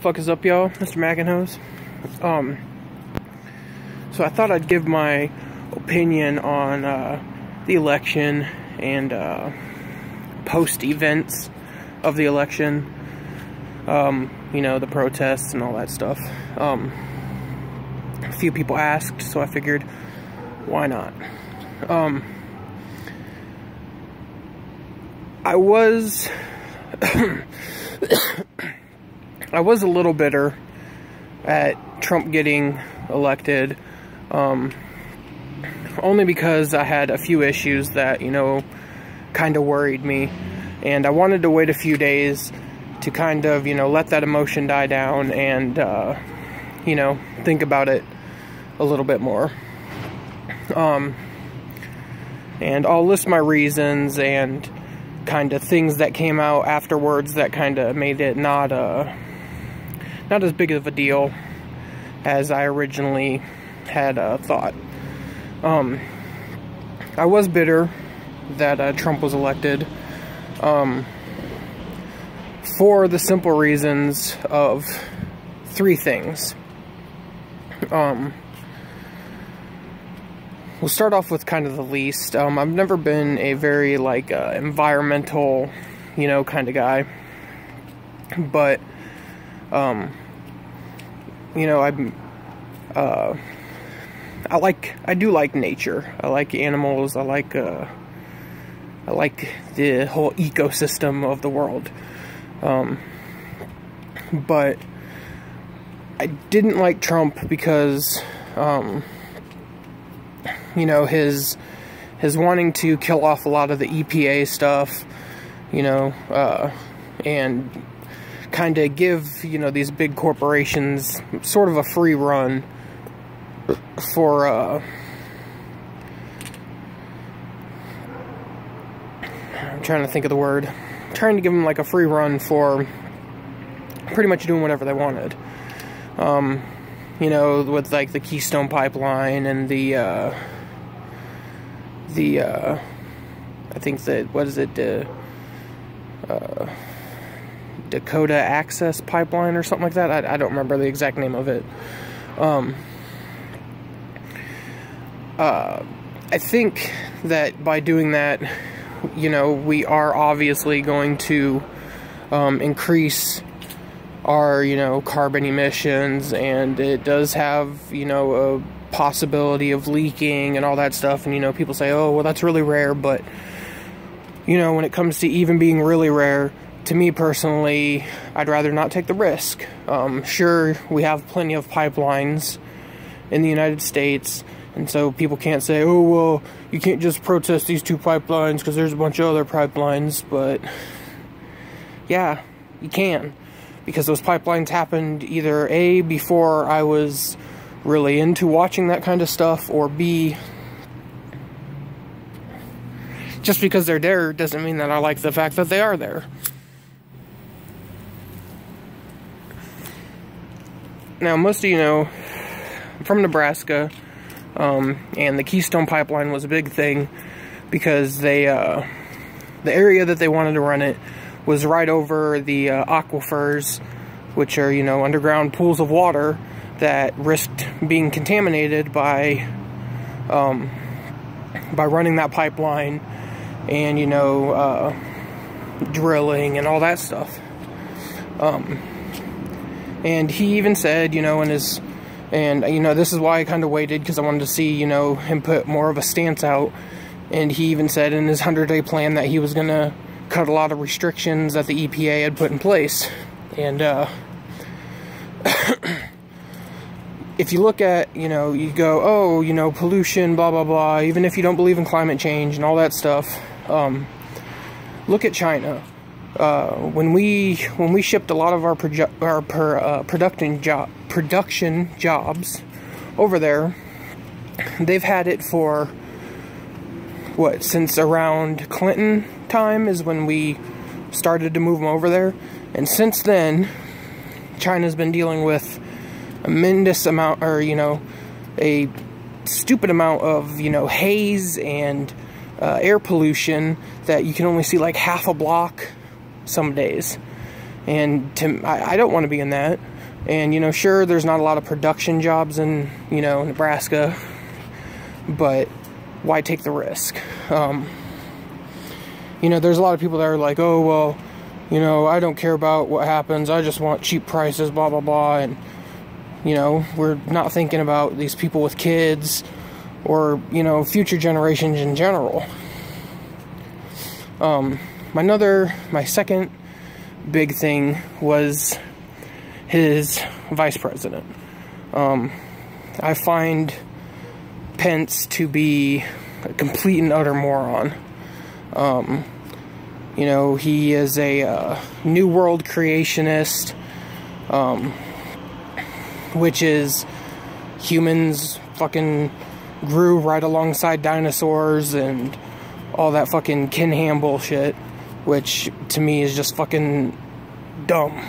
fuck is up, y'all? Mr. Mackinhose. So I thought I'd give my opinion on the election and post-events of the election. You know, the protests and all that stuff. A few people asked, so I figured, why not? I was I was a little bitter at Trump getting elected, only because I had a few issues that, you know, kind of worried me, and I wanted to wait a few days to kind of, you know, let that emotion die down and, you know, think about it a little bit more. And I'll list my reasons and kind of things that came out afterwards that kind of made it not as big of a deal as I originally had thought. I was bitter that Trump was elected, for the simple reasons of three things. We'll start off with kind of the least. I've never been a very, like, environmental, you know, kind of guy. But, you know, I do like nature. I like animals. I like the whole ecosystem of the world. But I didn't like Trump because, you know, his wanting to kill off a lot of the EPA stuff, you know, and kind of give, you know, these big corporations sort of a free run for, I'm trying to think of the word, trying to give them like a free run for pretty much doing whatever they wanted. You know, with like the Keystone Pipeline and the I think that, what is it, Dakota Access Pipeline or something like that. I don't remember the exact name of it. I think that by doing that, you know, we are obviously going to increase our, you know, carbon emissions, and it does have, you know, a possibility of leaking and all that stuff. And, you know, people say, oh, well, that's really rare, but, you know, when it comes to even being really rare, to me personally, I'd rather not take the risk. Sure, we have plenty of pipelines in the United States, and so people can't say, oh, well, you can't just protest these two pipelines because there's a bunch of other pipelines. But yeah, you can, because those pipelines happened either A, before I was really into watching that kind of stuff, or B, just because they're there doesn't mean that I like the fact that they are there. Now, most of you know, I'm from Nebraska, and the Keystone Pipeline was a big thing because they, the area that they wanted to run it was right over the aquifers, which are, you know, underground pools of water that risked being contaminated by running that pipeline and, you know, drilling and all that stuff. And he even said, you know, in his, and, you know, this is why I kind of waited, because I wanted to see, you know, him put more of a stance out. And he even said in his 100-day plan that he was going to cut a lot of restrictions that the EPA had put in place. And, if you look at, you know, you go, oh, you know, pollution, blah, blah, blah, even if you don't believe in climate change and all that stuff, look at China. When we shipped a lot of our production jobs over there, they've had it for, what, since around Clinton time is when we started to move them over there. And since then, China's been dealing with a tremendous amount, or, you know, a stupid amount of, you know, haze and air pollution that you can only see like half a block some days. And I don't want to be in that. And, you know, sure, there's not a lot of production jobs in, you know, Nebraska, but why take the risk? You know, there's a lot of people that are like, oh, well, you know, I don't care about what happens, I just want cheap prices, blah, blah, blah, and, you know, we're not thinking about these people with kids, or, you know, future generations in general. My second big thing was his vice president. I find Pence to be a complete and utter moron. You know, he is a New World creationist, which is humans fucking grew right alongside dinosaurs and all that fucking Ken Ham bullshit, which to me is just fucking dumb.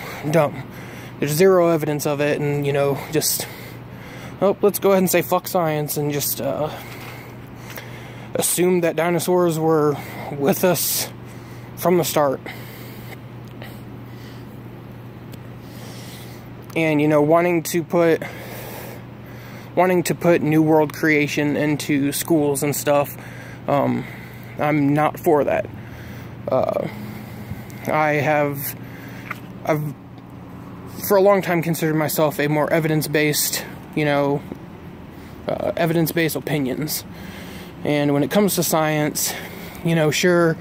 There's zero evidence of it, and, you know, just, oh, let's go ahead and say fuck science and just assume that dinosaurs were with us from the start. And, you know, wanting to put New World creation into schools and stuff, I'm not for that. I've for a long time considered myself a more evidence-based, you know, evidence-based opinions. And when it comes to science, you know, sure,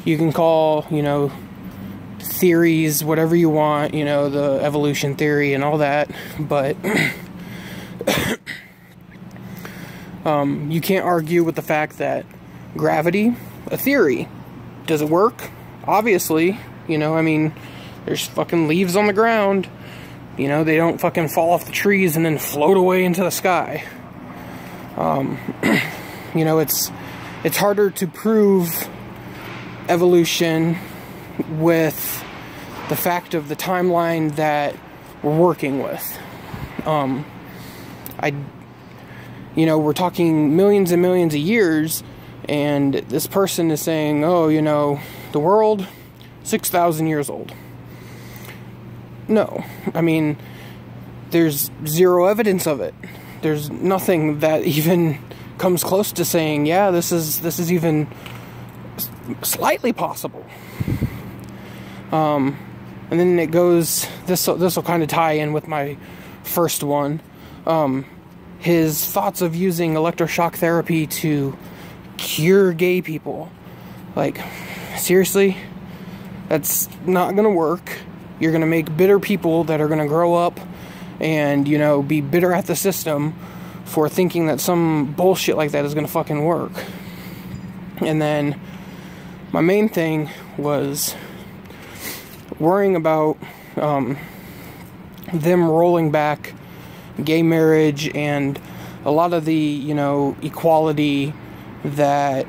you can call, you know, theories whatever you want, you know, the evolution theory and all that, but you can't argue with the fact that gravity, a theory, does it work? Obviously, you know, I mean, there's fucking leaves on the ground, you know, they don't fucking fall off the trees and then float away into the sky. You know, it's harder to prove evolution with the fact of the timeline that we're working with. You know, we're talking millions and millions of years, and this person is saying, oh, you know, the world, 6,000 years old. No, I mean, there's zero evidence of it. There's nothing that even comes close to saying, yeah, this is even slightly possible. And then it goes, this will kind of tie in with my first one. His thoughts of using electroshock therapy to cure gay people. Like, seriously? That's not gonna work. You're gonna make bitter people that are gonna grow up and, you know, be bitter at the system for thinking that some bullshit like that is gonna fucking work. And then my main thing was worrying about them rolling back gay marriage and a lot of the, you know, equality that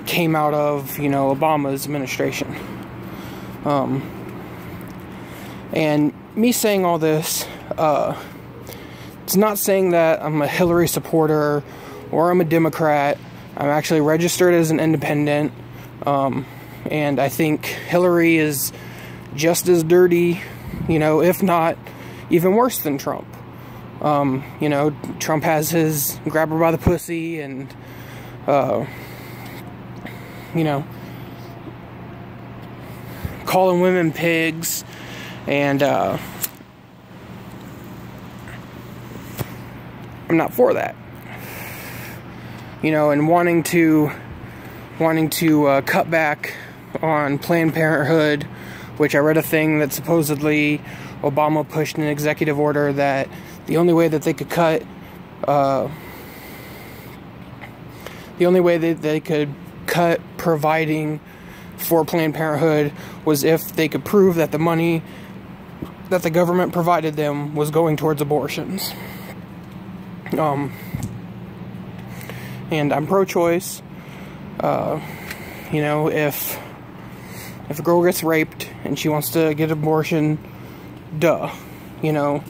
came out of, you know, Obama's administration. And me saying all this, it's not saying that I'm a Hillary supporter or I'm a Democrat. I'm actually registered as an independent, and I think Hillary is just as dirty, you know, if not even worse than Trump. You know, Trump has his grab her by the pussy and, you know, calling women pigs, and I'm not for that. You know, and wanting to cut back on Planned Parenthood, which I read a thing that supposedly Obama pushed an executive order that the only way that they could cut, providing for Planned Parenthood was if they could prove that the money that the government provided them was going towards abortions. And I'm pro-choice. You know, if a girl gets raped and she wants to get an abortion, duh. You know,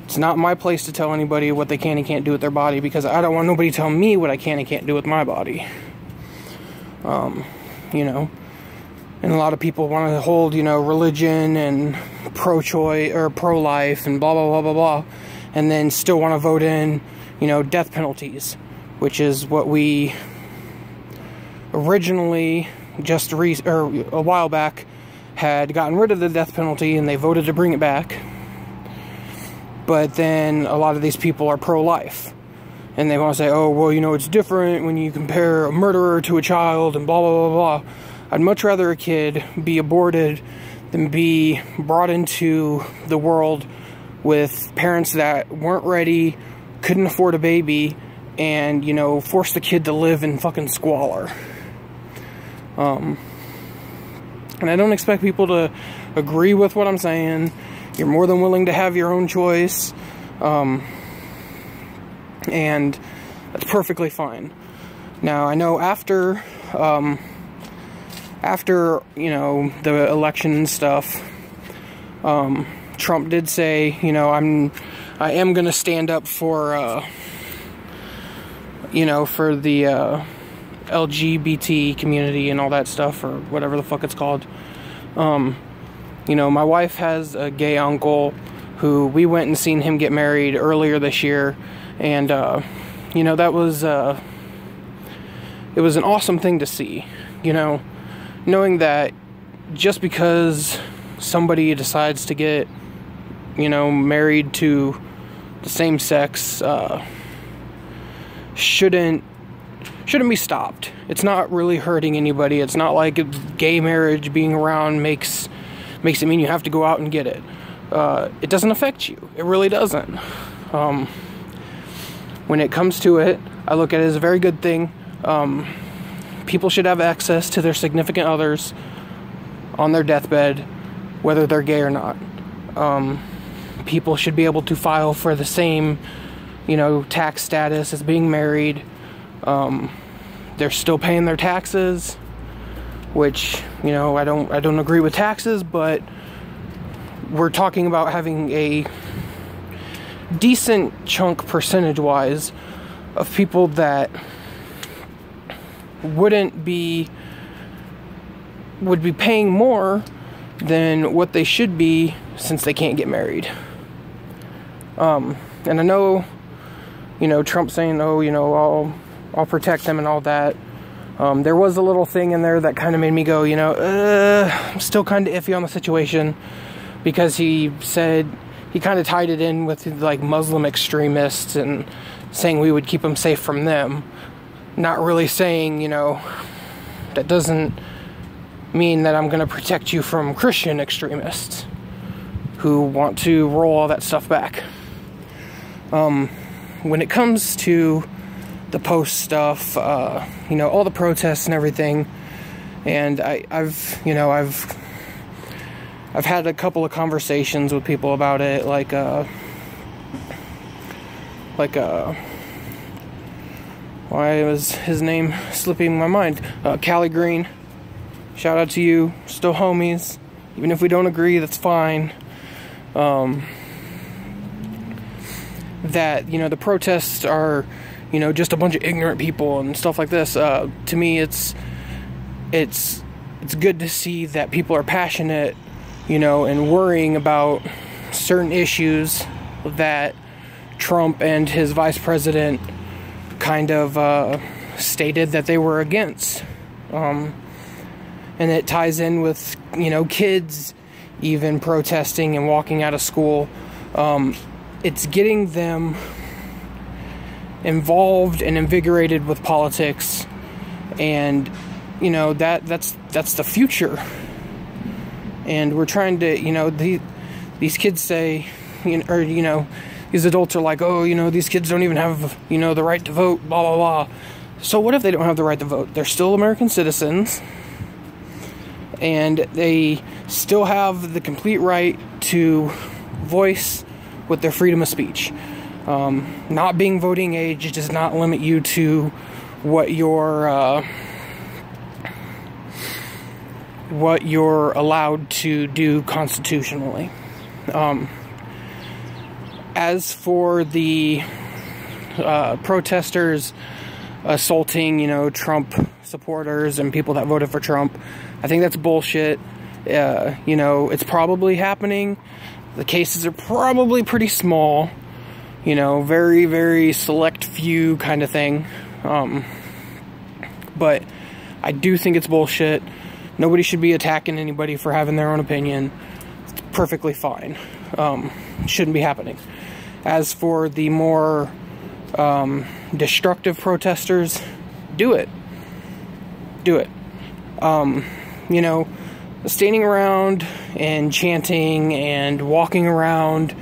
it's not my place to tell anybody what they can and can't do with their body, because I don't want nobody telling me what I can and can't do with my body. You know, and a lot of people want to hold, you know, religion and pro-choice or pro-life and blah, blah, blah, blah, blah, and then still want to vote in, you know, death penalties, which is what we originally a while back had gotten rid of the death penalty, and they voted to bring it back. But then a lot of these people are pro-life, and they want to say, oh, well, you know, it's different when you compare a murderer to a child and blah, blah, blah, blah. I'd much rather a kid be aborted than be brought into the world with parents that weren't ready, couldn't afford a baby, and, you know, force the kid to live in fucking squalor. And I don't expect people to agree with what I'm saying. You're more than willing to have your own choice. And that's perfectly fine. Now, I know after, you know, the election and stuff, Trump did say, you know, I am going to stand up for, you know, for the, LGBT community and all that stuff, or whatever the fuck it's called. You know, my wife has a gay uncle who we went and seen him get married earlier this year, and you know, that was it was an awesome thing to see, you know, knowing that just because somebody decides to get, you know, married to the same sex shouldn't be stopped. It's not really hurting anybody. It's not like gay marriage being around makes it mean you have to go out and get it. It doesn't affect you. It really doesn't. When it comes to it, I look at it as a very good thing. People should have access to their significant others on their deathbed, whether they're gay or not. People should be able to file for the same, you know, tax status as being married. They're still paying their taxes, which, you know, I don't agree with taxes, but we're talking about having a decent chunk percentage-wise of people that would be paying more than what they should be since they can't get married. And I know, you know, Trump saying, oh, you know, I'll protect them and all that. There was a little thing in there that kind of made me go, you know, I'm still kind of iffy on the situation, because he said, he kind of tied it in with, like, Muslim extremists and saying we would keep them safe from them. Not really saying, you know, that doesn't mean that I'm going to protect you from Christian extremists who want to roll all that stuff back. When it comes to the post stuff, you know, all the protests and everything, and I've had a couple of conversations with people about it, why was his name slipping my mind? Callie Green. Shout out to you, still homies. Even if we don't agree, that's fine. That, you know, the protests are, you know, just a bunch of ignorant people and stuff like this. To me, it's good to see that people are passionate, you know, and worrying about certain issues that Trump and his vice president kind of stated that they were against. And it ties in with, you know, kids even protesting and walking out of school. It's getting them involved and invigorated with politics, and, you know, that's the future. And we're trying to, you know, these kids say, you know, or, you know, these adults are like, oh, you know, these kids don't even have, you know, the right to vote, blah, blah, blah. So what if they don't have the right to vote? They're still American citizens, and they still have the complete right to voice with their freedom of speech. Not being voting age does not limit you to what you're allowed to do constitutionally. As for the protesters assaulting, you know, Trump supporters and people that voted for Trump, I think that's bullshit. You know, it's probably happening. The cases are probably pretty small. You know, very, very select few kind of thing. But I do think it's bullshit. Nobody should be attacking anybody for having their own opinion. It's perfectly fine. Shouldn't be happening. As for the more destructive protesters, do it. Do it. You know, standing around and chanting and walking around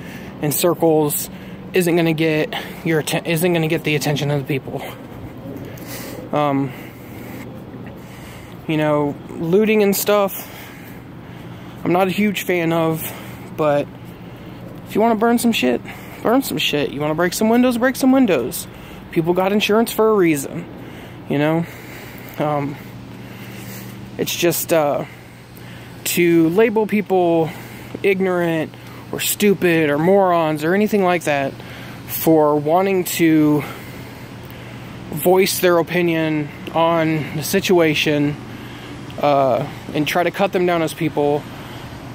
in circles isn't going to get the attention of the people. You know, looting and stuff, I'm not a huge fan of, but if you want to burn some shit, burn some shit. You want to break some windows, break some windows. People got insurance for a reason, you know? It's just, to label people ignorant or stupid or morons or anything like that for wanting to voice their opinion on the situation, and try to cut them down as people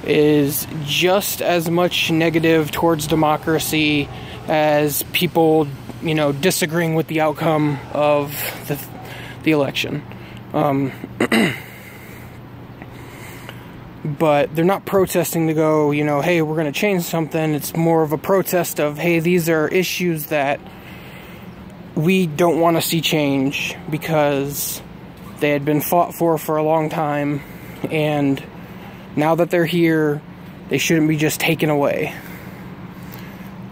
is just as much negative towards democracy as people, you know, disagreeing with the outcome of the election. But they're not protesting to go, you know, hey, we're going to change something. It's more of a protest of, hey, these are issues that we don't want to see change because they had been fought for a long time, and now that they're here, they shouldn't be just taken away.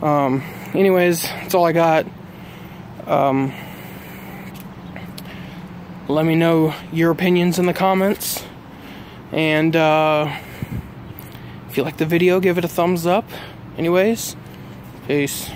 Anyways, that's all I got. Let me know your opinions in the comments, and if you like the video, give it a thumbs up. Anyways, peace.